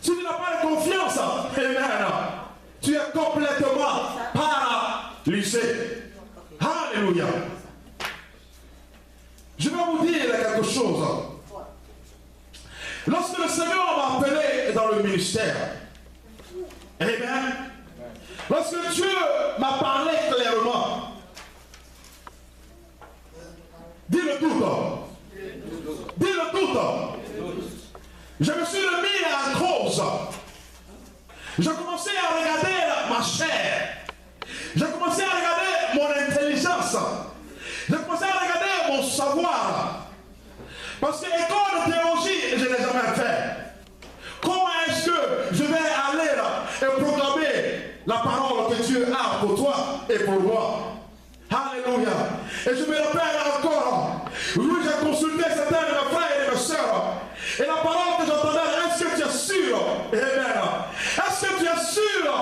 Si tu n'as pas de confiance, amen, tu es complètement paralysé. Alléluia. Je vais vous dire quelque chose. Lorsque le Seigneur m'a appelé dans le ministère, amen, lorsque Dieu m'a parlé clairement, dis-le tout, dis-le tout, je me suis remis en cause. J'ai commencé à regarder ma chair. J'ai commencé à regarder mon intelligence. J'ai commencé à regarder mon savoir. Parce que l'école de théologie, je ne l'ai jamais fait. Comment est-ce que je vais aller là et proclamer la parole que Dieu a pour toi et pour moi? Alléluia. Et je me rappelle encore, oui, j'ai consulté certains de mes frères et de mes sœurs. Et la parole que j'entendais, est-ce que tu es sûr? Amen. Est-ce que tu es sûr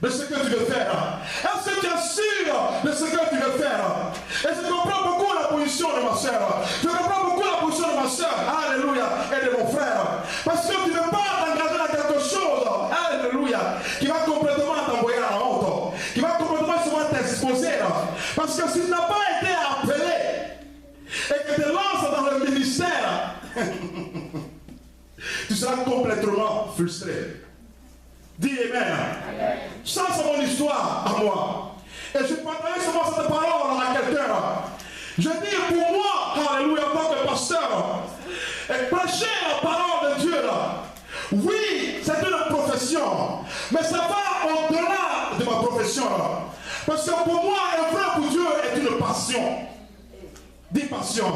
de ce que tu veux faire? Est-ce que tu es sûr de ce que tu veux faire? Et je comprends beaucoup la position de ma soeur. Je comprends beaucoup la position de ma soeur. Alléluia. Et de mon frère. Parce que tu ne veux pas t'engager dans quelque chose. Alléluia. Qui va complètement t'envoyer à la honte. Qui va complètement t'exposer. Parce que si tu n'as pas été appelé et que tu te lances dans le ministère, tu seras complètement frustré. Dis Amen. Ça, c'est mon histoire à moi. Et je partage souvent cette parole à quelqu'un. Je dis pour moi, alléluia, en tant que pasteur, et prêcher la parole de Dieu, oui, c'est une profession, mais ça va au-delà de ma profession. Parce que pour moi, œuvrer pour Dieu est une passion. Dis passion.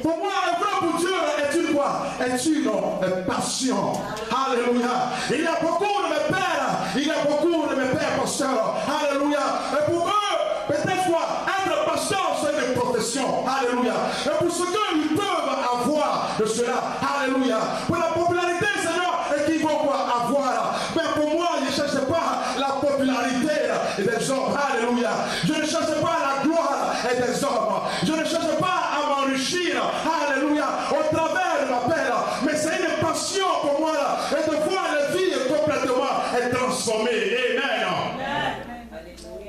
Pour moi, œuvrer pour Dieu est une quoi? Est une passion. Alléluia. Il y a beaucoup de mes pères, il y a beaucoup de mes pères pasteurs. Alléluia. Et pour eux, peut-être quoi? Être pasteur, c'est une profession. Alléluia. Et pour ce qu'ils peuvent avoir de cela. Alléluia. Pour la popularité, Seigneur, et qu'ils vont quoi avoir. Mais pour moi, je ne cherche pas la popularité des hommes. Alléluia. Je ne cherche pas la gloire des hommes. Je ne cherche pas à m'enrichir. Alléluia. Au travers de l'appel. Mais c'est une passion pour moi. Et de voir la vie complètement être transformée. Amen.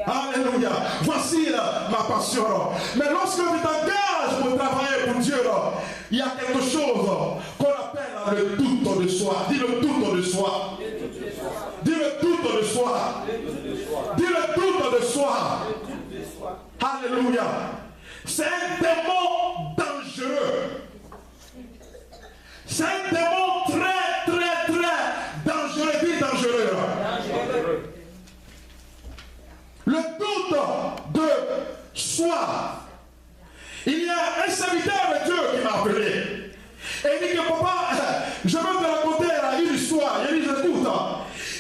Alléluia. Voici ma passion. Mais lorsque tu t'engages pour travailler pour Dieu, il y a quelque chose qu'on appelle le doute de soi. Dis le doute de soi. Dis le doute de soi. Dis le doute de soi. Alléluia. C'est un démon dangereux. C'est un démon très, très, très dangereux. Dis dangereux. Le doute de soi. Il y a un serviteur de Dieu qui m'a appelé. Et il dit que papa, je veux te raconter une histoire. Il dit, j'écoute.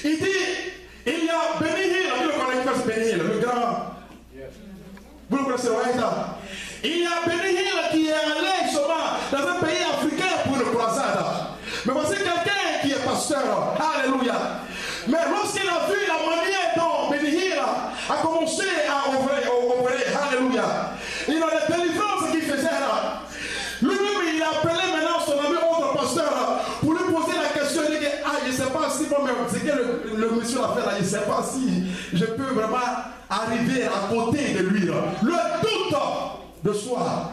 Il dit, il y a Benny Hill, vous le connaissez, Benny Hill, le grand. Vous le connaissez, il y a Benny Hill qui est allé seulement dans un pays africain pour une croisade. Mais voici quelqu'un qui est pasteur. Alléluia. Mais lorsqu'il a vu la manière dont Benny Hill a commencé à opérer, alléluia, il a des délivrances qu'il faisait là. Lui-même, il a appelé maintenant son ami autre pasteur pour lui poser la question. Il dit, ah, je ne sais pas si moi-même, c'est que le monsieur a fait là, je ne sais pas si je peux vraiment arriver à côté de lui. Le doute de soi.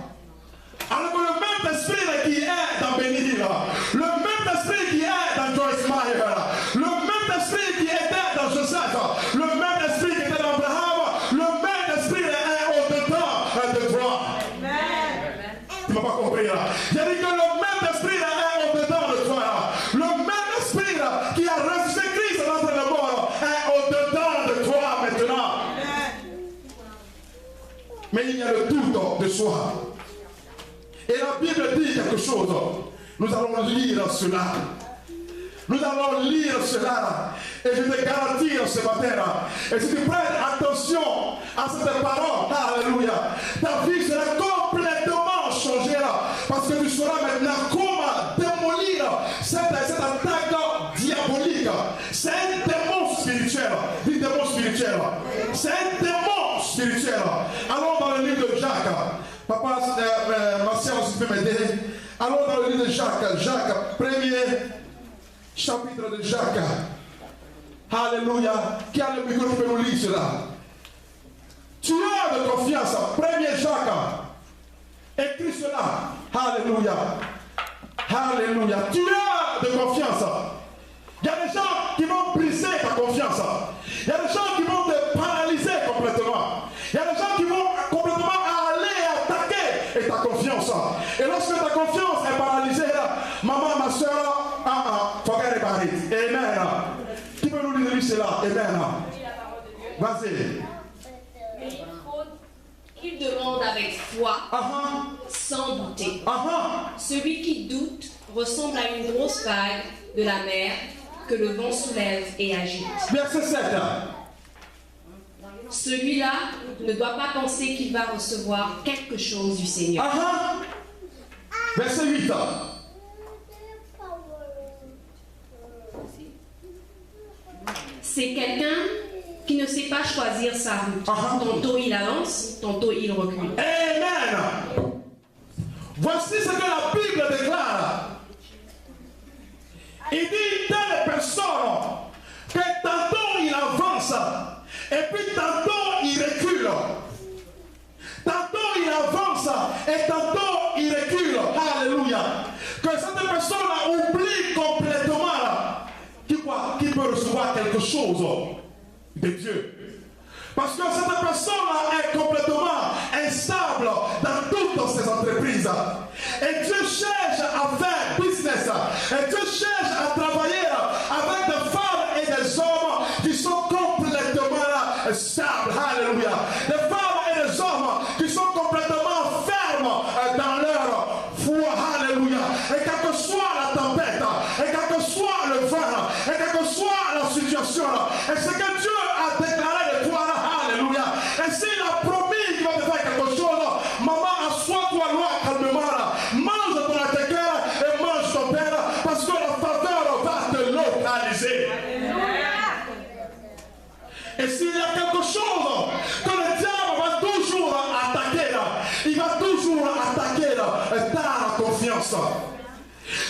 Alors que le même esprit qui est dans Benny Hill, le même esprit qui est dans Joyce Meyer, le même esprit qui était dans Joseph, le même esprit qui était dans Abraham, le même esprit est au-dedans de toi. Amen. Tu ne m'as pas compris là. J'ai dit que le même esprit est au-dedans de toi. Le même esprit qui a ressuscité Christ d'entre les morts est au-dedans de toi maintenant. Amen. Mais il y a le doute de soi. Et la Bible dit quelque chose. Nous allons lire cela. Nous allons lire cela. Et je te garantis ce matin. Et si tu prêtes attention à cette parole, alléluia, ta vie sera complètement changée là. Parce que tu sauras maintenant comment démolir cette attaque diabolique. C'est un démon spirituel. Dis démon spirituel. C'est un démon spirituel. Allons dans le livre de Jacques. Papa, ma soeur, si tu peux m'aider. Allons dans le livre de Jacques. Jacques, premier chapitre de Jacques. Alléluia. Qui a le micro peut nous lire cela? Tu as de confiance. 1er Jacques. Écris cela. Alléluia. Alléluia. Tu as de confiance. Il y a des gens qui vont briser ta confiance. Il y a des gens qui vont te paralyser complètement. Il y a des gens qui vont complètement aller attaquer et ta confiance. Et lorsque ta confiance est paralysée, maman, ma soeur, forget about it. Amen. Qui peut nous dire cela? Amen. Vas-y. Mais il faut qu'il demande avec foi, sans douter. Celui qui doute ressemble à une grosse vague de la mer que le vent soulève et agite. Verset 7. Celui-là ne doit pas penser qu'il va recevoir quelque chose du Seigneur. Verset 8. C'est quelqu'un qui ne sait pas choisir sa route. Tantôt il avance, tantôt il recule. Amen. Voici ce que la Bible déclare. Il dit telle personne que tantôt il avance et puis tantôt il recule. Tantôt il avance et tantôt il recule. Alléluia. Que cette personne oublie complètement qui peut recevoir quelque chose de Dieu. Parce que cette personne est complètement instable dans toutes ses entreprises. Et Dieu cherche à faire business. Et Dieu cherche à travailler avec des femmes et des hommes qui sont complètement stables. Alléluia. Des femmes et des hommes qui sont complètement fermes dans leur foi. Alléluia. Et quelle que soit la tempête, et quel que soit le vent, et quelle que soit la situation, et ce que Dieu a déclaré de toi, alléluia. Et s'il a promis qu'il va te faire quelque chose, maman, assois-toi loin calmement, mange ton attaqueur et mange ton père, parce que la faveur va te localiser. Et s'il y a quelque chose que le diable va toujours attaquer, il va toujours attaquer ta confiance.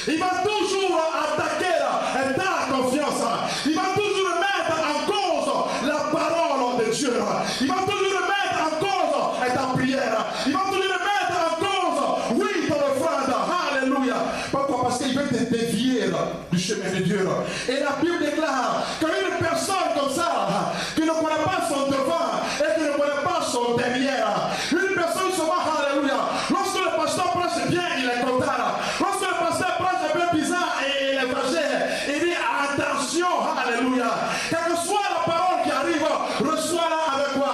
Il va toujours attaquer ta confiance. Il va toujours mettre en cause la parole de Dieu. Il va toujours mettre en cause ta prière. Il va toujours mettre en cause, oui, ton offrande. Alléluia. Pourquoi? Parce qu'il veut te dévier du chemin de Dieu. Et la Bible déclare qu'une personne comme ça, qui ne connaît pas son devant et qui ne connaît pas son derrière, une personne souvent, alléluia, lorsque le pasteur prêche bien, il est content. Lorsque le pasteur prêche un peu bizarre et il est fâché, il dit attention, alléluia. Quelle que soit la parole qui arrive, reçois-la avec quoi?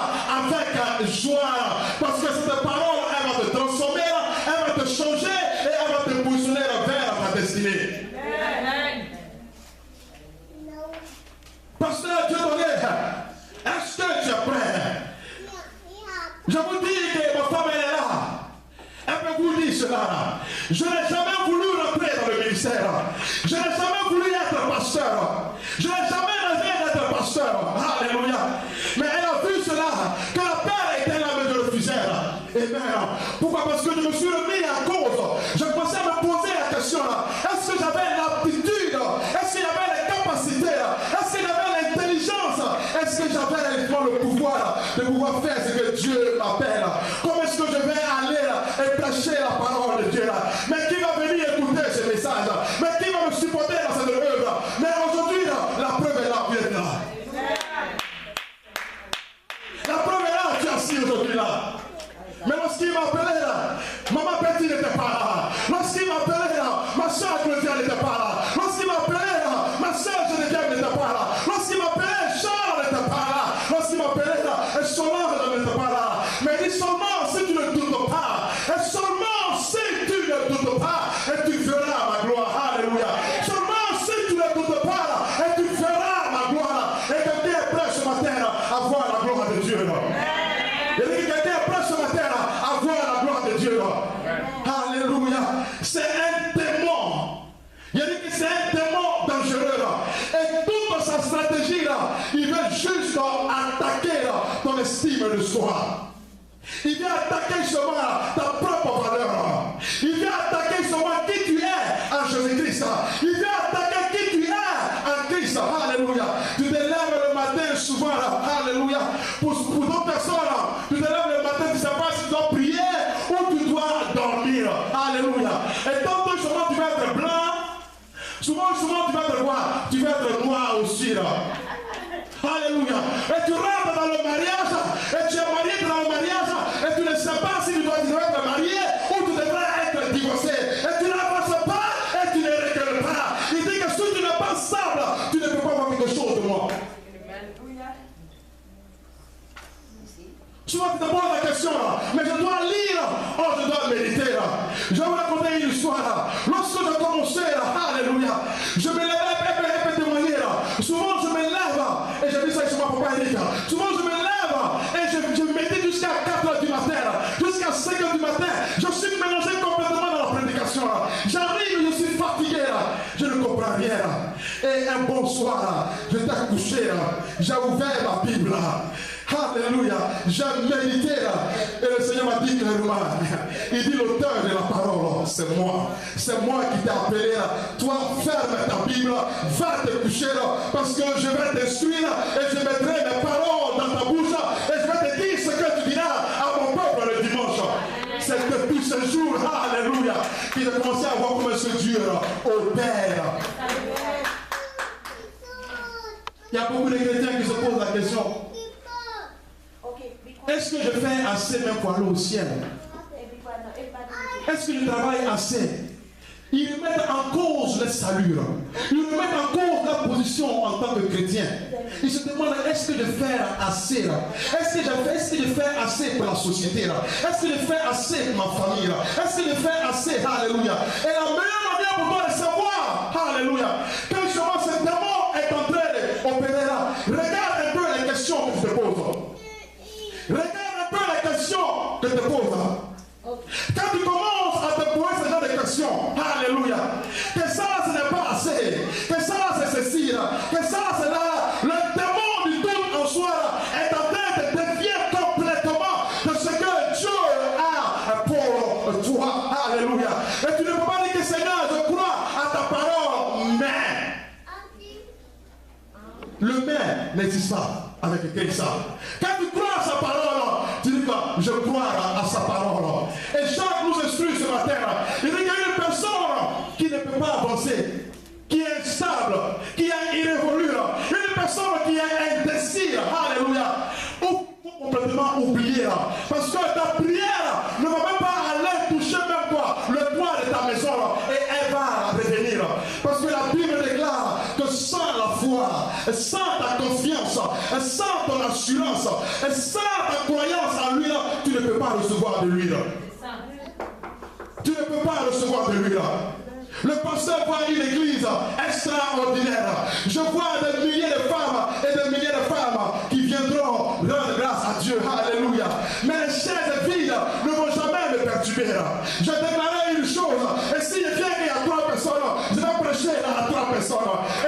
Avec joie. Parce que cette parole, elle va te transformer, elle va te changer et elle va te positionner vers ta destinée. Pasteur Dieu donné, est-ce que tu es prêt? Je vous dis que ma femme elle est là. Elle peut vous dire cela. Je n'ai jamais voulu rentrer dans le ministère. Je n'ai jamais voulu être pasteur. Je n'ai jamais rêvé d'être pasteur. Alléluia. Mais elle a vu cela, que la paix était là, mais je refusais. Amen. Pourquoi? Parce que je me suis remis en cause. Je commençais à me poser la question là. Est-ce que j'avais l'aptitude? Est-ce qu'il y avait les capacités? Est-ce qu'il y avait l'intelligence? Est-ce que j'avais le pouvoir de pouvoir faire ce que Dieu m'appelle? Comment est-ce que je vais aller et prêcher la parole de Dieu là? Mais qui va venir écouter ce message? Mais qui va me supporter dans cette œuvre? Mais aujourd'hui, la preuve est là, viens là. La preuve est là, tu es assis aujourd'hui là. Mais lorsqu'il m'appelait là, maman Betty n'était pas là. Lorsqu'il m'appelait là, ma soeur Claudia n'était pas là. Lorsqu'il m'appelait là, ma soeur Geneviève n'était pas là. Lorsqu'il m'appelait, Charles n'était pas là. Lorsqu'il m'appelait là, Solange n'était pas là. Mais il dit seulement si tu ne doutes pas, et seulement si tu ne doutes pas, et tu verras ma gloire. Alléluia. Seulement si tu ne doutes pas là, et tu verras ma gloire. Et quelqu'un est prêt ce matin à voir la gloire de Dieu. Et quelqu'un est prêt ce matin à voir la gloire de Dieu. Alléluia. C'est un démon. Il a dit que c'est un démon dangereux. Et toute sa stratégie là, il veut juste attaquer ton estime de soi. Il vient attaquer seulement ta propre valeur. Il vient attaquer seulement qui tu es en Jésus-Christ. Il vient attaquer qui tu es Souvent, tu vas te voir, tu vas être noir aussi là. Alléluia. Et tu rentres dans le mariage, et tu es marié dans le mariage, et tu ne sais pas si tu dois être marié ou tu devrais être divorcé. Et tu n'avances pas, et tu ne recules pas. Il dit que si tu n'es pas stable, tu ne peux pas avoir quelque chose de moi. Souvent tu te poses la question là, mais je dois lire, oh je dois méditer là. Je vais vous raconter une histoire là. Lorsque je commençais là, alléluia, je me lève et témoigner là. Souvent je me lève et je dis ça sur mon papa Eric. Souvent je me lève et je médite jusqu'à 4h du matin là, jusqu'à 5h du matin. Je suis mélangé complètement dans la prédication là. J'arrive, je suis fatigué là, je ne comprends rien là. Et un bon soir là, je t'ai couché là, j'ai ouvert ma Bible là. Alléluia, j'ai médité là. Et le Seigneur m'a dit clairement, il dit l'auteur de la parole, c'est moi. C'est moi qui t'ai appelé là. Toi, ferme ta Bible, va te coucher là, parce que je vais t'instruire et je mettrai mes paroles dans ta bouche et je vais te dire ce que tu diras à mon peuple le dimanche. C'est depuis ce jour, alléluia, qu'il a commencé à voir comment ce Dieu opère. Il y a beaucoup de chrétiens qui se posent la question. Est-ce que je fais assez même pour aller au ciel? Est-ce que je travaille assez? Ils remettent en cause le salut. Ils remettent en cause la position en tant que chrétien. Ils se demandent, est-ce que je fais assez là? Est-ce que je fais assez pour la société là? Est-ce que je fais assez pour ma famille là? Est-ce que je fais assez? Alléluia. Et la meilleure manière pour toi de savoir, alléluia, que justement ce démon est en train d'opérer là, regarde un peu les questions que je te pose. Regarde un peu les questions que je te pose. Quand tu commences à te poser ce genre de questions, alléluia, que ça ce n'est pas assez, que ça c'est ceci, que ça c'est là, le démon du doute en soi est en train de dévier complètement de ce que Dieu a pour toi, alléluia. Et tu ne peux pas dire que Seigneur, je crois à ta parole, mais le mais n'existe pas avec quelqu'un. Quand tu crois à sa parole, tu dis quoi? Je crois à sa parole. Et Jacques nous instruit ce matin. Il dit qu'il y a une personne qui ne peut pas avancer, qui est instable, qui est irrévolue, une personne qui est indécise, alléluia, ou complètement oubliée. Parce que ta prière ne va même pas aller toucher même quoi, le toit de ta maison, et elle va revenir. Parce que la Bible déclare que sans la foi, sans ta confiance, sans ton assurance, sans ta croyance en lui, tu ne peux pas recevoir de lui. Tu ne peux pas recevoir de lui. Le pasteur voit une église extraordinaire. Je vois des milliers de femmes et des milliers de femmes qui viendront rendre grâce à Dieu. Alléluia. Mais les chaises vides ne vont jamais me perturber. Je déclarais une chose. Et si je viens qu'il y a 3 personnes, je vais prêcher à 3 personnes.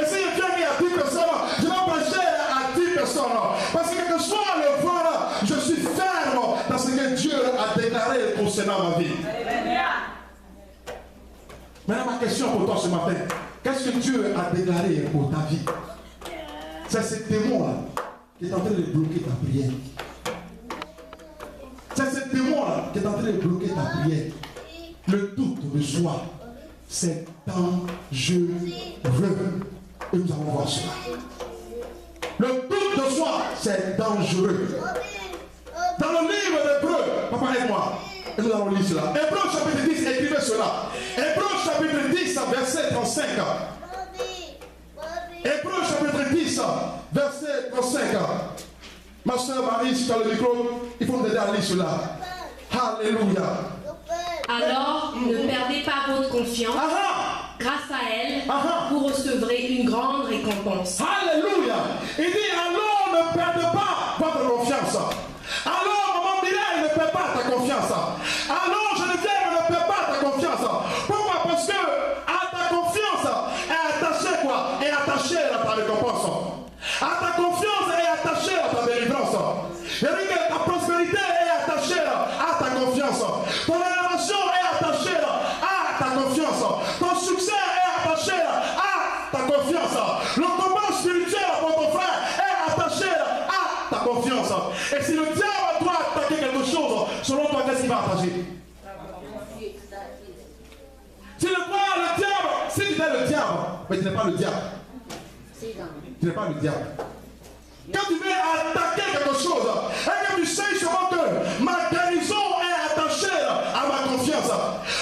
Et si je viens qu'il y a 10 personnes, je vais prêcher à 10 personnes. Parce que quel que soit le vent, je suis ferme dans ce que Dieu a déclaré concernant ma vie. Maintenant, ma question pour toi ce matin, qu'est-ce que Dieu a déclaré pour ta vie? C'est ce démon-là qui est en train de bloquer ta prière. C'est ce démon-là qui est en train de bloquer ta prière. Le doute de soi, c'est dangereux. Et nous allons voir cela. Le doute de soi, c'est dangereux. Dans le livre d'Hébreux, papa aide-moi. Et nous allons lire cela. Hébreux chapitre 10, écrivez cela. Hébreux chapitre 10, verset 35. Hébreux chapitre 10, verset 35. Ma soeur Marie, si tu as le micro, il faut nous aider à lire cela. Alléluia. Alors, ne perdez pas votre confiance. Grâce à elle, vous recevrez une grande récompense. Alléluia. Il dit, alors ne perdez pas votre confiance. Alors, maman Mireille, ne perds pas ta confiance. Alors, Geneviève, ne perds pas ta confiance. Pourquoi? Parce que à ta confiance est attachée quoi? Est attachée à ta récompense. À ta confiance est attachée à ta délivrance. Il dit que ta prospérité est attachée à ta confiance. Ton élévation est attachée à ta confiance. Ton succès est attaché à ta confiance. Le combat spirituel pour ton frère est attaché à ta confiance. Et si le diable doit attaquer quelque chose, selon toi, qu'est-ce qu'il va attacher? Si le diable, si tu es le diable, mais tu n'es pas le diable. Tu n'es pas le diable. Quand tu veux attaquer quelque chose, et que tu sais sûrement que ma guérison est attachée à ma confiance,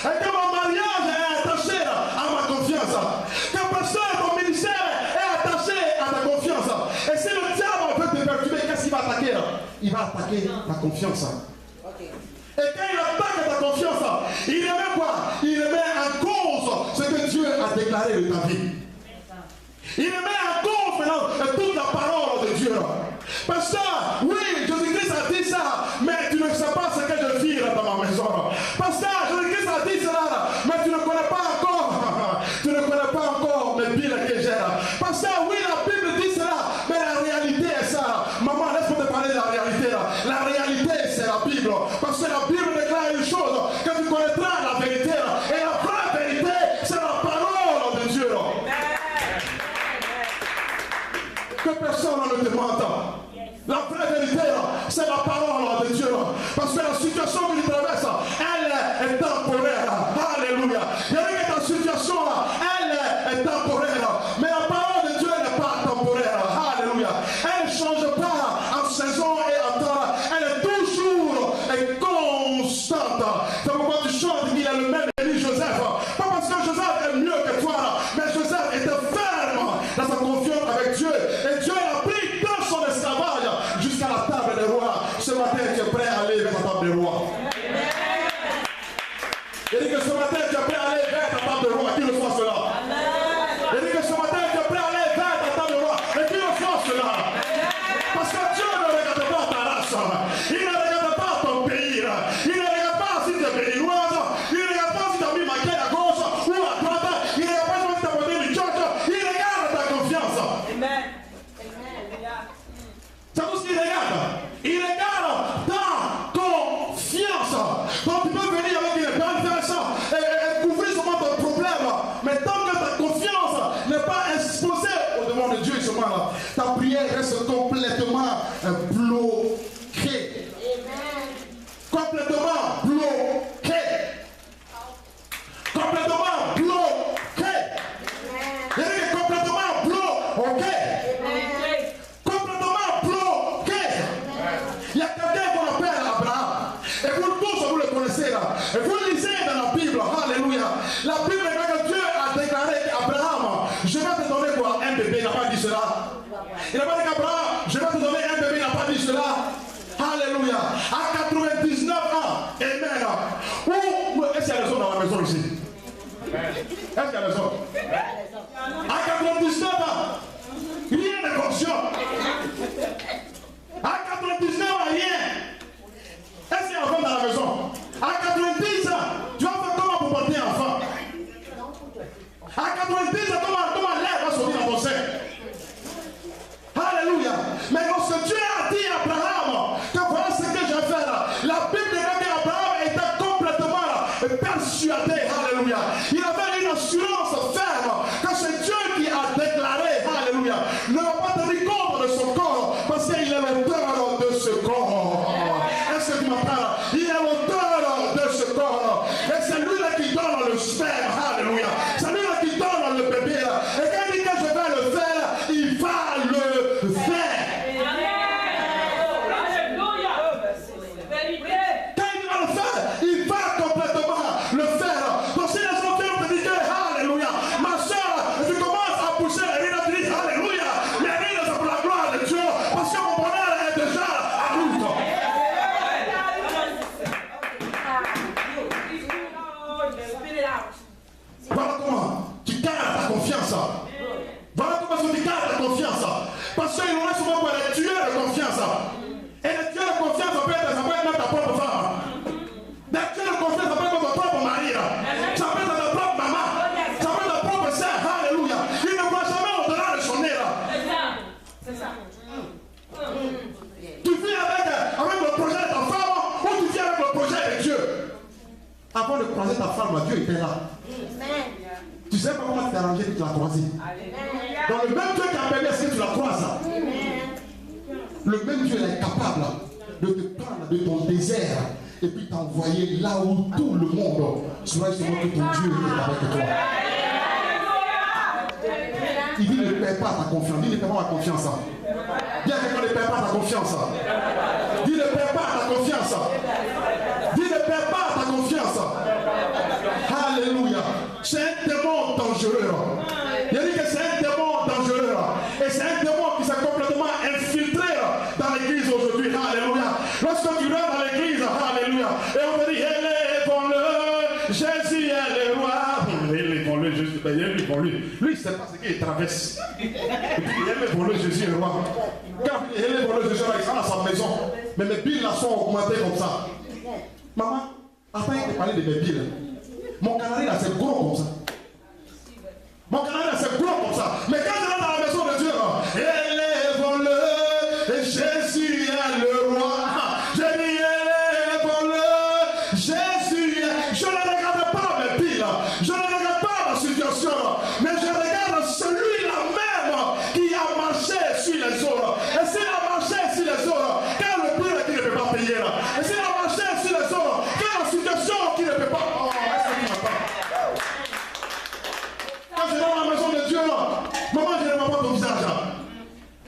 et que mon mariage est attaché à ma confiance, que pasteur, ton ministère est attaché à ta confiance. Et si le diable veut te perturber, qu'est-ce qu'il va attaquer? Il va attaquer ta confiance. Et quand il attaque ta confiance, il remet quoi? Il remet en cause ce que Dieu a déclaré de ta vie. Il remet en cause maintenant toute la parole de Dieu. Parce que, oui, Jésus-Christ a dit ça, mais tu ne sais pas ce que je vis dans ma maison. Parce que Jésus-Christ a dit cela, mais tu ne connais pas encore. Tu ne connais pas encore le pire que j'ai. Parce que, oui, la Bible dit cela, mais la réalité est ça. Maman, laisse-moi te parler de la réalité. La réalité, c'est la Bible. Parce que la Bible déclare une chose, que tu connaîtras la vérité. Et la vraie vérité, c'est la parole de Dieu. Que personne ne te mente. La vraie vérité, c'est la parole de Dieu. Parce que la situation que tu traverses, elle est temporaire. Alléluia. Il y a que ta situation, elle est temporaire. Mais la parole de Dieu n'est pas temporaire. Alléluia. Elle ne change pas en saison et en temps. Elle est toujours constante. C'est pourquoi tu chantes qu'il est le même Élie Joseph. Pas parce que Joseph est mieux que toi, mais Joseph était ferme dans sa confiance avec Dieu. Et Dieu l'a pris dans son esclavage jusqu'à la table des rois. Ce matin, tu es prêt à aller vers la table des rois. Il dit que ce matin, tu es prêt à aller vers ta table des rois. Qui reçoit cela? Il dit que ce matin, tu es prêt à aller vers ta table des rois. Et qui reçoit cela? Parce que Dieu ne regarde pas ta race. Il ne regarde pas ton pays. Il ne regarde pas si tu es béninoise. Il ne regarde pas si tu as mis ma à gauche ou à droite. Il ne regarde pas si tu as porté du church. Il regarde ta confiance. Amen. C'est tout ce qu'il regarde. Il regarde ta confiance. Donc tu peux venir avec une bonne version et couvrir seulement ton problème. Mais tant que ta confiance n'est pas exposée au devant de Dieu, seulement, ta prière reste complètement bloquée. Complètement bloquée. Complètement bloquée. Il est complètement bloqué. Complètement bloqué. Il y a quelqu'un qu'on appelle Abraham. Et vous tous, vous le connaissez là. Et vous lisez dans la Bible. Alléluia. La Bible dit que Dieu a déclaré qu'Abraham, je vais te donner quoi? Un bébé. Il n'a pas dit cela. Il n'a pas dit qu'Abraham, je vais te donner un bébé. Il n'a pas dit cela. Alléluia. À 99 ans. Amen. Est-ce qu'il y a raison dans la maison ici? Est-ce qu'il y a raison? À 99 ans, rien ne fonctionne. À 99 ans, rien. Est-ce qu'il y a un enfant dans la maison? À 90 ans, tu vas faire comment pour porter un enfant? À 90 ans, comment l'air va sortir dans ton sein? Alléluia. Mais lorsque Dieu a dit à Abraham que voilà ce que je vais faire, la Bible dit qu'Abraham était complètement persuadé. Alléluia. Il avait une assurance ferme que c'est Dieu qui a déclaré. Alléluia. Ne va pas tenir compte de son corps parce qu'il est l'auteur de ce corps. Est-ce que tu m'entends? Il est l'auteur de ce corps. Et c'est lui-là qui donne le sperme. Alléluia. C'est lui-là qui donne le bébé. Et quand il dit que je vais le faire, il va le faire. Quand il va le faire, il va complètement le faire. Donc si les gens te disent alléluia, ma soeur, tu commences à pousser les rides, tu dis alléluia. Les rides, c'est pour la gloire de Dieu. Parce que mon bonheur est déjà à route. Voilà comment tu gardes ta confiance. Voilà comment tu gardes ta confiance. Parce qu'il nous reste souvent pour les tueurs de confiance. Et les tueurs de confiance, ça peut être même ta propre femme. Les tueurs de confiance, ça peut être ton propre mari. Ça peut être ta propre maman. Ça peut être ta propre sœur. Alléluia. Il ne voit jamais au-delà de son nez. C'est ça. Tu vis avec le projet de ta femme ou tu vis avec le projet de Dieu. Avant de croiser ta femme, Dieu était là. Tu sais pas comment tu t'es arrangé que tu l'as croisé. Dans le même Dieu qui a permis à ce que tu la croises. Le même Dieu est capable de te prendre de ton désert et puis t'envoyer là où tout le monde sera justement que ton Dieu est avec toi. perds pas ta confiance. Dis ne perds pas ta confiance. Dis à quelqu'un ne perds pas ta confiance. Dis ne perds pas ta confiance. Dis ne perds pas ta confiance. Alléluia. C'est un démon dangereux. Il a dit que c'est un démon dangereux. Et c'est un démon qui s'est complètement infiltré dans l'église aujourd'hui. Alléluia. Lorsque tu rentres dans l'église, alléluia. Et on te dit, élevons-le, Jésus est le roi. Élevons-le, Jésus, élevons-le. Lui, il ne sait pas ce qu'il traverse. Et puis, élevons-le, Jésus est le roi. Quand il dit, élevons-le, Jésus est le roi, il sera dans sa maison. Mais mes billes là sont augmentées comme ça. Maman, après il te parlait de mes billes. Mon canari là, c'est gros comme ça. Mon canari là, c'est gros comme ça. Mais quand je rentre dans la maison de Dieu, élevons-le, Jésus est le roi. Je dis, élevons-le, Jésus est. Je ne regarde pas mes billes, je ne regarde pas ma situation, mais je regarde celui-là même qui a marché sur les eaux. Et s'il a marché sur les eaux, quand le prix qui ne peut pas payer là. Et s'il a marché sur les eaux, quand la situation qui ne peut pas. Quand je vais dans la maison de Dieu, maman, je ne vois pas ton visage.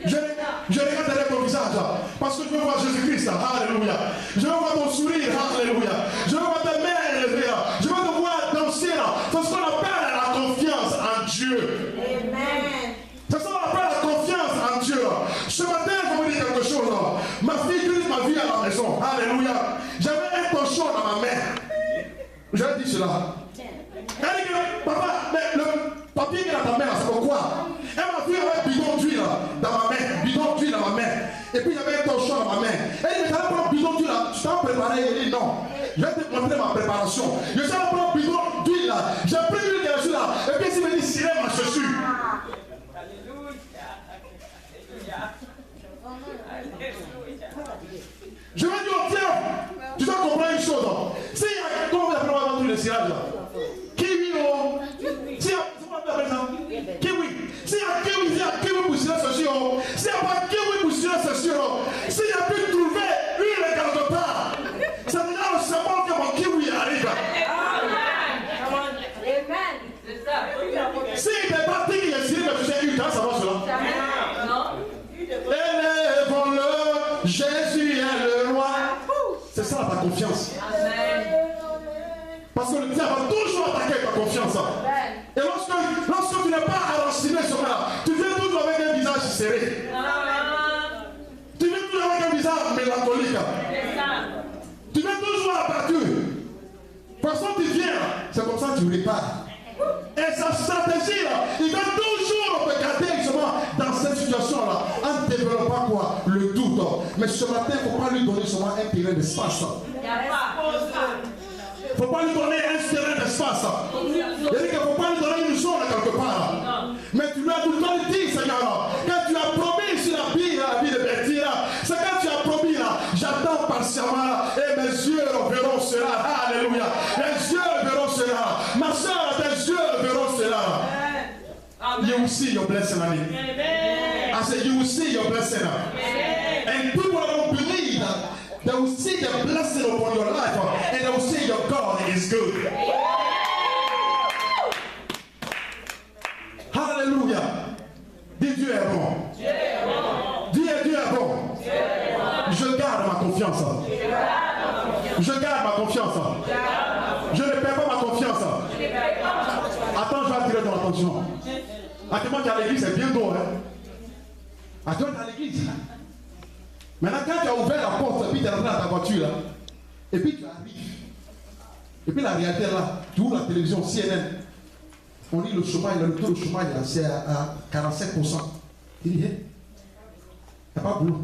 Je regarde derrière ton visage. Parce que je veux voir Jésus-Christ. Alléluia. Je veux voir ton sourire. Alléluia. Je veux voir ta main élevée. Je veux te voir danser. C'est ce qu'on appelle la confiance en Dieu. Amen. C'est ce qu'on appelle la confiance en Dieu. Ce matin, je vais vous dire quelque chose. Ma fille grille ma vie à la maison. Alléluia. J'avais un torchon dans ma main. J'ai dit cela. Elle dit que, papa, mais le papier qui est dans ta main, c'est pourquoi? Elle m'a vu avec un bidon d'huile dans ma main. Bidon d'huile dans ma main. Et puis j'avais un torchon dans ma main. Elle dit, mais tu vas prendre un bidon d'huile là. Tu t'en préparé? Elle dit, non. Je vais te montrer ma préparation. Je vais prendre un bidon d'huile là. J'ai pris l'huile qui est dessus là. Et puis il me dit, cirez ma chaussure. Je vais dire, tiens, tu dois comprendre une chose. S'il y a, comment vous appelez avant tout le cirage là? Kiwi, oh. S'il y a, kiwi. S'il y a kiwi pour cirer ce sur. S'il n'y a pas kiwi pour cirer ce sur. S'il n'y a plus de trouver une quelque part. C'est déjà le symbole que mon kiwi arrive. S'il n'est pas dit qu'il est ciré, mais tu sais, ça va cela. Élevons-le, Jésus est le roi. C'est ça ta confiance. Parce que le diable va toujours attaquer ta confiance. Et lorsque tu n'es pas enraciné sur là, tu viens toujours avec un visage serré. Tu viens toujours avec un visage mélancolique. Tu viens toujours abattu. De toute façon, tu viens, c'est comme ça que tu répares. Et sa stratégie, là, il va toujours te garder justement dans cette situation-là, en ne développant quoi? Le doute. Mais ce matin, il ne faut pas lui donner seulement un terrain d'espace. Il ne faut pas lui donner un terrain d'espace. Il dit qu'il ne faut pas lui donner une zone quelque part. Mais tu lui as tout le temps dit, Seigneur, quand tu as promis sur la vie de Bertie, c'est quand tu as promis là, j'attends patiemment et mes yeux verront cela. Alléluia. Les yeux verront cela. Ma soeur, tes yeux verront cela. You will see your blessing. I said, you will see your blessing. And people don't believe that. They will see the blessing upon your life and they will see your God is good. Hallelujah. Dis Dieu est bon. Dis Dieu est bon. Je garde ma confiance. Je garde ma confiance. Je ne perds pas ma confiance. Attends, je vais attirer ton attention. Attends, tu es à l'église, c'est bientôt. Attends, tu es à l'église. Maintenant, quand tu as ouvert la porte, et puis tu es rentré dans ta voiture, là, et puis tu arrives. Et puis la réalité là, tu ouvres la télévision, CNN. On dit le chômage, le taux de chômage, c'est à 45%. Il dit, il n'y a pas de boulot.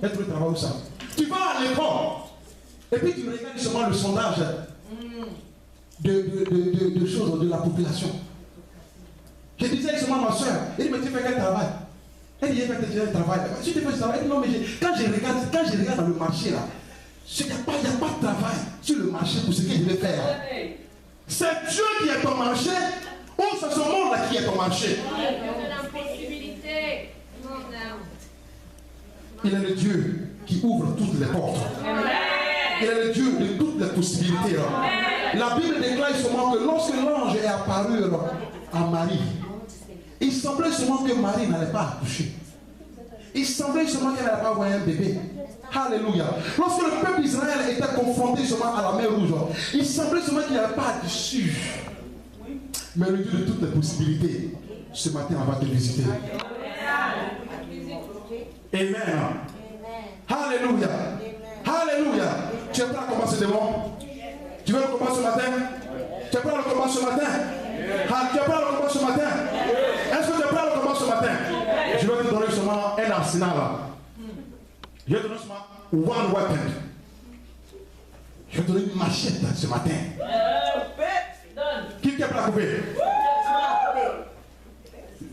Et tu travailles où ça? Tu vas à l'école. Et puis tu regardes justement le sondage de choses de la population. Je disais justement ma soeur, elle dit, mais tu fais quel travail? Elle dit, il y a un travail. Si tu fais ce travail, elle dit, non, mais quand je regarde dans le marché là, il n'y a pas de travail sur le marché pour ce que je vais faire. C'est Dieu qui est ton marché ou c'est ce monde là qui est ton marché? Il est le Dieu qui ouvre toutes les portes. Il est le Dieu de toutes les possibilités. La Bible déclare seulement que lorsque l'ange est apparu à Marie, Il semblait seulement que Marie n'allait pas accoucher. Il semblait seulement qu'elle n'allait pas avoir un bébé. Alléluia. Lorsque le peuple d'Israël était confronté seulement à la mer Rouge, il semblait seulement qu'il n'y avait pas d'issue. Mais le Dieu de toutes les possibilités, ce matin, on va te visiter. Amen. Alléluia. Alléluia. Tu es prêt à commencer devant? Tu veux le combat ce matin? Tu es prêt à le combat ce matin? Tu es prêt à le combat ce matin? Est-ce que tu es prêt à le combat ce matin? Je vais te donner seulement un arsenal. Je vais te donner seulement one weapon. Je vais te donner une machette ce matin. Qui est prêt à couper?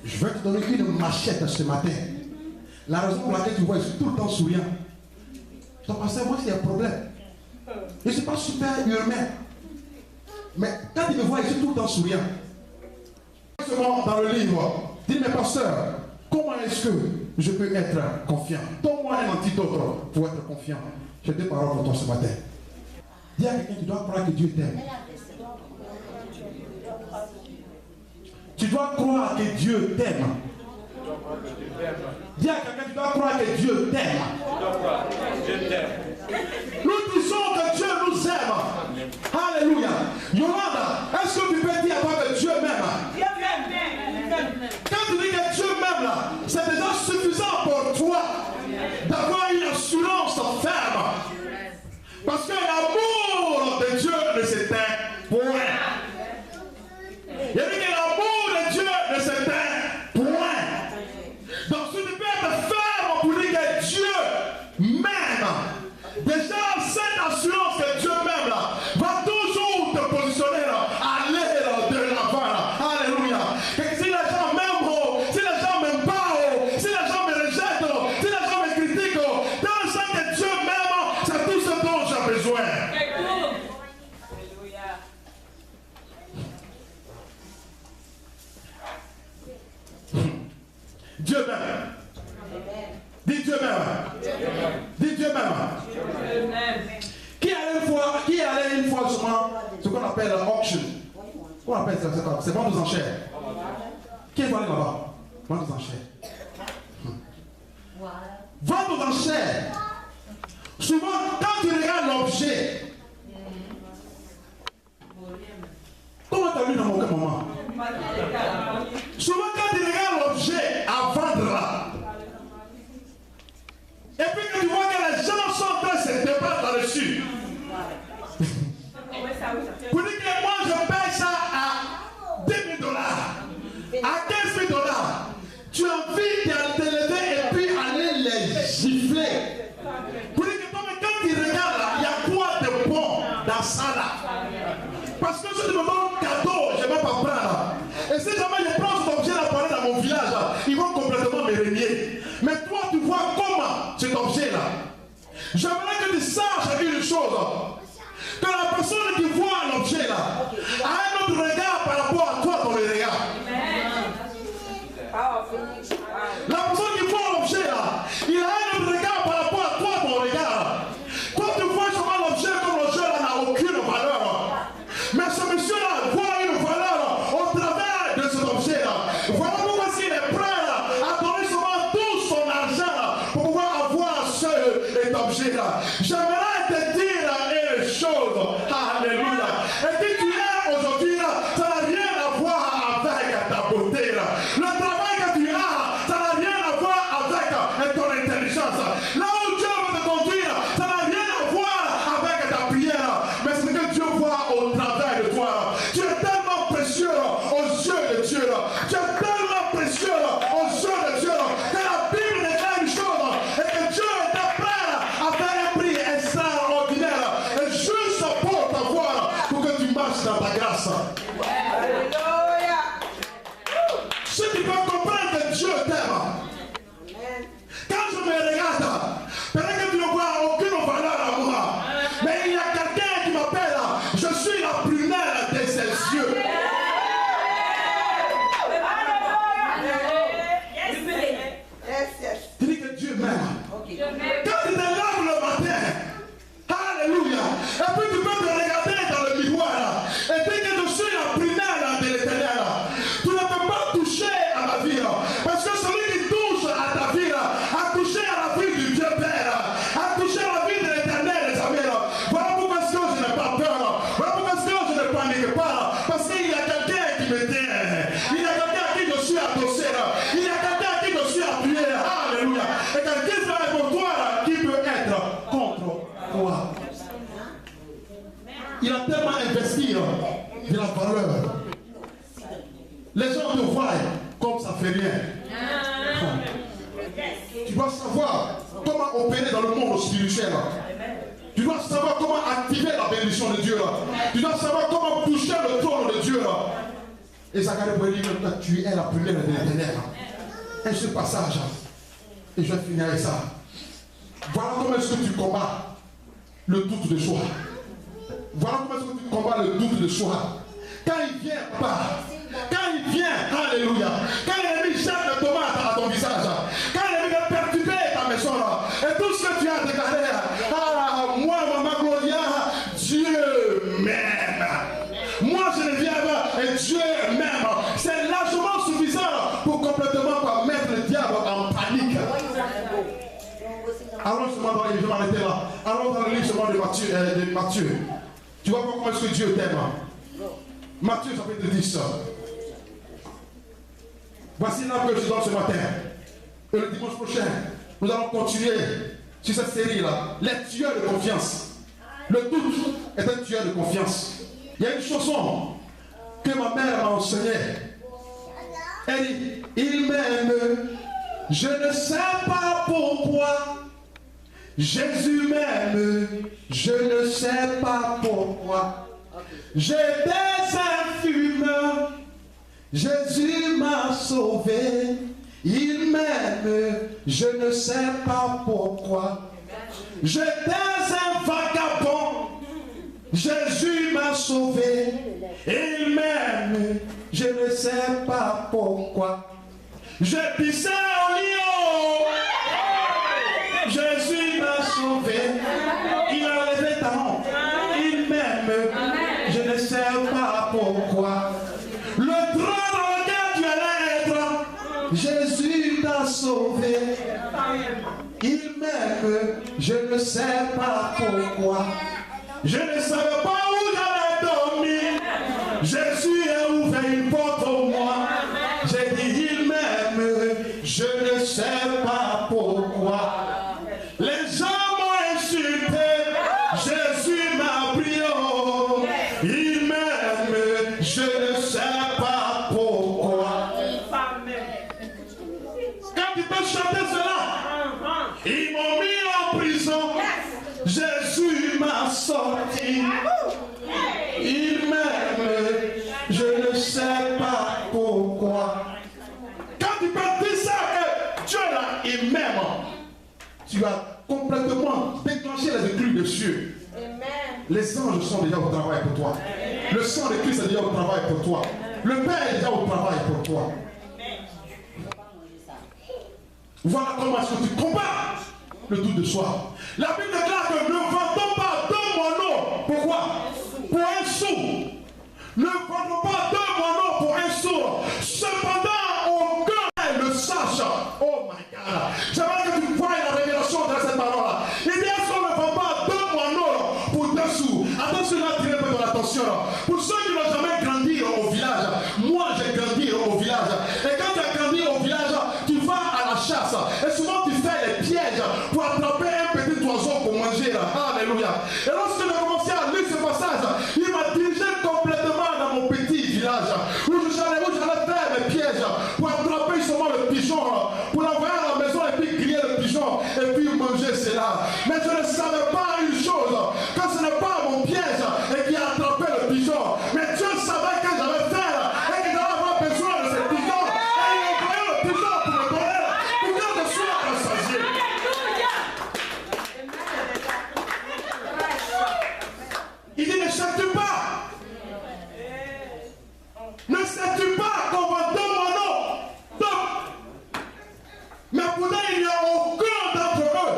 Je vais te donner une machette ce matin. La raison pour laquelle tu vois, je suis tout le temps souriant. Ton pasteur, moi, c'est un problème. Je ne suis pas super humain. Mais quand il me voit, je suis tout le temps souriant. Dans le livre, dis mais pasteur, comment est-ce que je peux être confiant? Donne-moi un antidote pour être confiant. J'ai deux paroles pour toi ce matin. Dis à quelqu'un, tu dois croire que Dieu t'aime. Tu dois croire que Dieu t'aime. Dis à quelqu'un, tu dois croire que Dieu t'aime. Nous disons que Dieu nous aime. Alléluia. Yolanda, est-ce que tu peux dire à toi que Dieu m'aime? Quand tu dis que Dieu m'aime là, c'est déjà suffisant pour toi d'avoir une assurance ferme. Parce que l'amour de Dieu ne s'éteint point. Il dit que l'amour de Dieu ne s'éteint point. Donc si tu peux être ferme pour dire que Dieu m'aime, déjà cette assurance que Dieu m'aime là, va toujours te positionner là, aller de l'avant là. Alléluia. Et si les gens m'aiment, si les gens m'aiment pas, si les gens me rejettent, si les gens me critiquent, dans le sens que Dieu m'aime, c'est tout ce dont j'ai besoin. Dieu m'aime. Dis Dieu m'aime. Dis Dieu m'aime. Qui allait une fois seulement ce qu'on appelle auction? Comment on appelle ça? C'est vente aux enchères. Qui est allé là-bas? Vente aux enchères. Vente aux enchères. Souvent, quand tu regardes l'objet, comment tu as lu dans mon moment? Souvent, quand tu regardes l'objet à vendre là, et puis que tu vois que les gens sont en train de se débattre là-dessus, pour dire que moi je paye ça à $10 000, à $15 000, tu as envie de te lever et puis aller les gifler. Pour dire que toi, quand tu regardes là, il y a quoi de bon dans ça là? Parce que si tu me donnes un cadeau, je ne vais pas prendre. Et si jamais je prends cet objet là pour aller dans mon village, là, ils vont complètement me renier. Mais toi, tu vois comment cet objet là. J'aimerais que tu saches une chose. Que la personne qui voit l'objet là a un autre regard par rapport à toi, ton regard. La personne qui voit l'objet là, il a un autre regard par rapport à toi, ton regard. Quand tu vois seulement l'objet comme l'objet là n'a aucune valeur. Mais ce monsieur là voit une valeur au travers de cet objet là. Voilà pourquoi s'il est prêt là, à donner seulement tout son argent là, pour pouvoir avoir cet objet là. J'aimerais te dire une chose. Alléluia. Et qui tu es aujourd'hui là, ça n'a rien à voir avec ta beauté là. Le travail que tu as, ça n'a rien à voir avec ton intelligence. Là où Dieu veut te conduire, ça n'a rien à voir avec ta prière. Mais ce que Dieu voit au travers de toi. Tu es tellement précieux aux yeux de Dieu. Tu es tellement précieux aux yeux de Dieu. Que la Bible déclare une chose. Et que Dieu était prêt à faire un prix extraordinaire. Et juste pour t'avoir, pour que tu marches a tellement investi de la valeur. Les gens te voient comme ça fait rien. Tu dois savoir comment opérer dans le monde spirituel. Tu dois savoir comment activer la bénédiction de Dieu. Tu dois savoir comment toucher le trône de Dieu. Et Zacharie pourrait dire que tu es la première de l'Éternel. Et ce passage, et je vais finir avec ça. Voilà comment est-ce que tu combats le doute de soi. Voilà comment est-ce que tu combats le doute de soi. Quand il vient pas, quand il vient, alléluia, quand l'ennemi jette le tomate à ton visage, quand l'ennemi vient perturber ta maison, et tout ce que tu as déclaré, moi, maman Gloria, Dieu m'aime. Moi, je ne viens pas, et Dieu m'aime. C'est largement suffisant pour complètement mettre le diable en panique. Allons seulement dans je vais m'arrêter là. Allons dans le livre seulement de Matthieu. Tu vas voir comment est-ce que Dieu t'aime. Matthieu chapitre 10. Voici l'âme que je donne ce matin. Et le dimanche prochain, nous allons continuer sur cette série-là. Les tueurs de confiance. Le doute est un tueur de confiance. Il y a une chanson que ma mère m'a enseignée. Elle dit, il m'aime, je ne sais pas pourquoi. Jésus m'aime, je ne sais pas pourquoi. J'étais un fumeur, Jésus m'a sauvé. Il m'aime, je ne sais pas pourquoi. J'étais un vagabond, Jésus m'a sauvé. Il m'aime, je ne sais pas pourquoi. Je pissais au lion, Jésus m'a sauvé. Il a levé ta honte. Il m'aime, je ne sais pas pourquoi. Le trône dans lequel tu allais être, Jésus t'a sauvé. Il m'aime, je ne sais pas pourquoi. Je ne savais pas où j'allais dormir. Jésus a ouvert une porte pour moi. J'ai dit, il m'aime, je ne sais pas pourquoi. Les gens m'ont insulté, Jésus m'a pris. Il m'aime, je ne sais pas pourquoi. Quand tu peux chanter cela, ils m'ont mis en prison. Jésus m'a sorti. Il m'aime, je ne sais pas pourquoi. Quand tu peux dire ça que Dieu là, il m'aime, tu vas complètement déclencher les éclus des cieux. Les anges sont déjà au travail pour toi. Le sang de Christ est déjà au travail pour toi. Le Père est déjà au travail pour toi. Voilà comment est-ce que tu combats le doute de soi. La Bible déclare que ne vendons pas deux moineaux. Pourquoi? Pour un sou. Ne vendons pas deux moineaux pour un sou. Cependant, aucun ne sache. Oh my God. J'aimerais que tu vois la révélation de cette parole-là. Il dit, est-ce qu'on ne vend pas deux moineaux pour deux sous? Attention, là, tirez un peu de l'attention. Pour ceux qui n'ont jamais grandi au village, moi j'ai grandi au village. Et quand tu as grandi au village, tu vas à la chasse. Et souvent tu fais les pièges pour attraper un petit oiseau pour manger. Alléluia. Et lorsque j'ai commencé à lire ce passage, il m'a dirigé complètement dans mon petit village où j'allais faire mes pièges pour attraper seulement le pigeon, pour l'envoyer à la maison et puis griller le pigeon et puis manger cela. Mais je ne savais pas une chose, que ce n'est pas mon piège et qui a attrapé le pigeon. Mais Dieu savait que j'allais faire et qu'il allait avoir besoin de ce pigeon. Et il envoyait le pigeon pour me donner, pour que je sois rassasié. Il dit, ne sais-tu pas? Ne sais-tu pas qu'on va deux moineaux? Mais pourtant, il n'y a aucun d'entre eux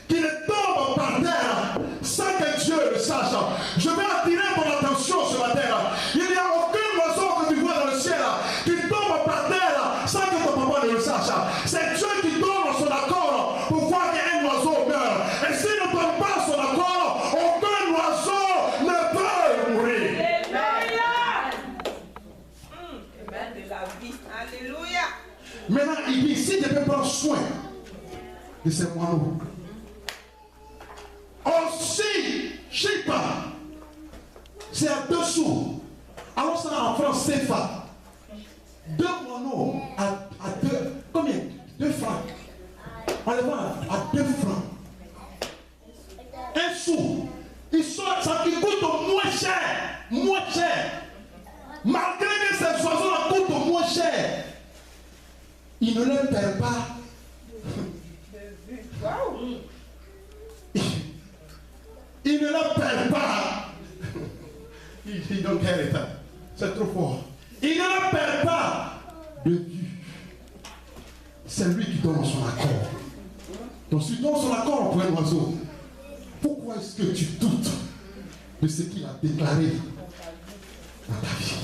qui ne tombe par terre sans que Dieu le sache. Je vais attirer ton attention ce matin. Il n'y a aucun oiseau que tu vois dans le ciel qui tombe par terre sans que ton papa ne le sache. C'est Dieu qui donne son accord pour voir qu'un oiseau meurt. Et s'il ne donne pas son accord, aucun oiseau ne peut mourir. Alléluia. Maintenant, il dit, si je peux prendre soin de ces moineaux, aussi, je sais pas, c'est à 2 sous. Alors ça en France CFA. 2 moineaux à 2, combien? 2 francs. On les vend à 2 francs. 1 sou. Ça qui coûte moins cher. Moins cher. Malgré que ces oiseaux-là coûtent moins cher, ils ne les perdent pas. Ils ne la perdent pas. Ils don't care it. C'est trop fort. Ils ne la perdent pas de vue. C'est lui qui donne son accord. Donc si tu donnes son accord pour un oiseau, pourquoi est-ce que tu doutes de ce qu'il a déclaré dans ta vie?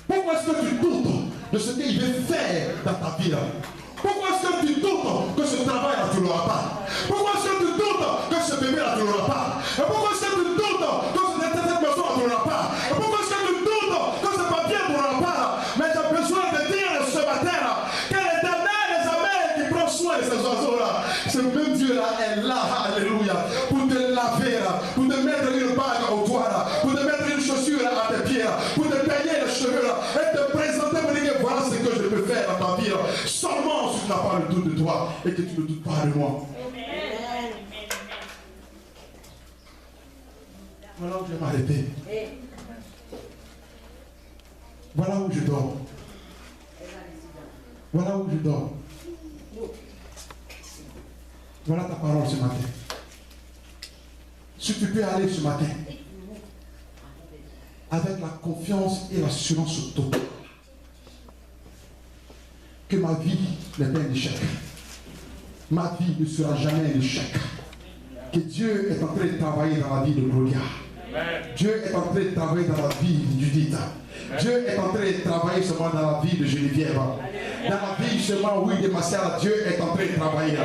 Pourquoi est-ce que tu doutes de ce qu'il veut faire dans ta vie? Pourquoi est-ce que tu doutes que ce travail-là, tu ne l'auras pas? Pourquoi est-ce que tu doutes que ce bébé-là, tu ne l'auras pas? Et pourquoi est-ce que tu doutes que cette maison-là, tu ne l'auras pas? Et pourquoi est-ce que tu doutes que ce papier, tu ne l'auras pas? Mais j'ai besoin de dire ce matin-là que l'Éternel des armées qui prend soin de ces oiseaux-là, ce même Dieu-là est là, alléluia, pour te laver, pour te mettre une bague au doigt, pour te mettre une chaussure à tes pieds, pour te peigner les cheveux et te présenter pour dire voilà ce que je peux faire dans ta vie. Seulement si tu n'as pas le doute de toi et que tu ne doutes pas de moi. Voilà où je vais m'arrêter. Voilà où je dors. Voilà où je dors. Voilà ta parole ce matin. Si tu peux aller ce matin avec la confiance et l'assurance totale que ma vie n'est pas un échec. Ma vie ne sera jamais un échec. Que Dieu est en train de travailler dans la vie de Gloria. Dieu est en train de travailler dans la vie de Judith. Dieu est en train de travailler seulement dans la vie de Geneviève. Dans la vie seulement, oui, de ma soeur, Dieu est en train de travailler.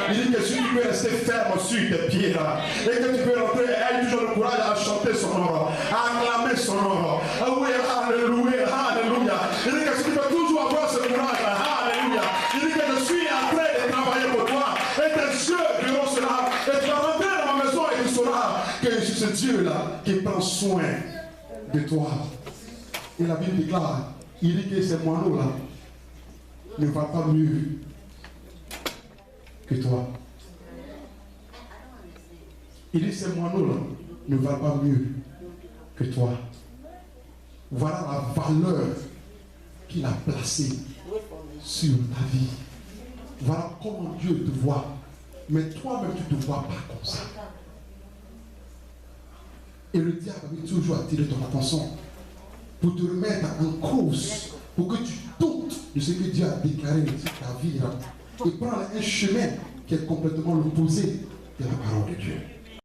Il dit que si tu peux rester ferme sur tes pieds, et que tu peux rentrer, et toujours le courage à chanter son nom, à acclamer son nom. Ah oui, alléluia, alléluia. Il dit que si tu peux toujours avoir ce courage, alléluia. Il dit que je suis en train de travailler pour toi, et tes yeux verront cela, et tu vas rentrer dans ma maison et tu sauras que c'est ce Dieu-là qui prend soin de toi. Et la Bible déclare, il dit que ces moineaux-là ne valent pas mieux que toi. Il dit que ces moineaux-là ne valent pas mieux que toi. Voilà la valeur qu'il a placée sur ta vie. Voilà comment Dieu te voit. Mais toi-même, tu ne te vois pas comme ça. Et le diable avait toujours attiré ton attention pour te remettre en cause, pour que tu doutes de ce que Dieu a déclaré sur ta vie, et prendre un chemin qui est complètement l'opposé de la parole de Dieu.